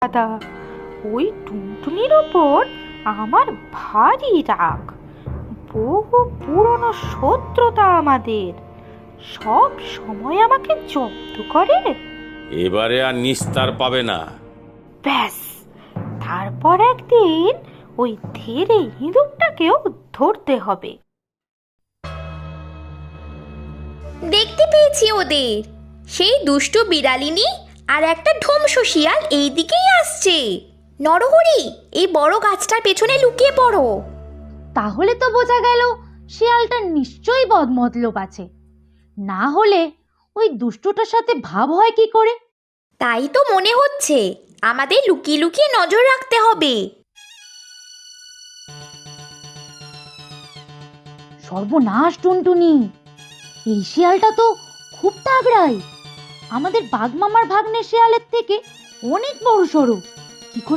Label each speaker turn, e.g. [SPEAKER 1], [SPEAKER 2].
[SPEAKER 1] দাদা, ওই টুনটুনির ওপর আমার ভারী রাগ। বহু পুরনো শত্রুতা আমাদের, সব সময় আমাকে জব্দ করে।
[SPEAKER 2] এবারে আর নিস্তার পাবে না।
[SPEAKER 1] ব্যাস, তারপর একদিন ওই ধীরে ইঁদুরটাকেও ধরতে হবে।
[SPEAKER 3] দেখতে পেয়েছি ওদের, সেই দুষ্টু বিড়ালিনী আর একটা ধ্বংস শিয়াল এই দিকেই আসছে। নরহরি, এই বড় গাছটার পেছনে লুকিয়ে পড়ো।
[SPEAKER 4] তাহলে তো বোঝা গেল শিয়ালটা নিশ্চয়ই বদমতলব আছে, না হলে ওই দুষ্টটার সাথে ভাব হয় কি করে?
[SPEAKER 3] তাই তো মনে হচ্ছে আমাদের লুকিয়ে লুকিয়ে নজর রাখতে হবে।
[SPEAKER 4] সর্বনাশ টুনটুনি, এই শিয়ালটা তো খুব তাগড়াই, আমাদের বাঘ মামার ভাগ্নে শিয়ালের থেকে অনেক বড় সড়ো। কি করে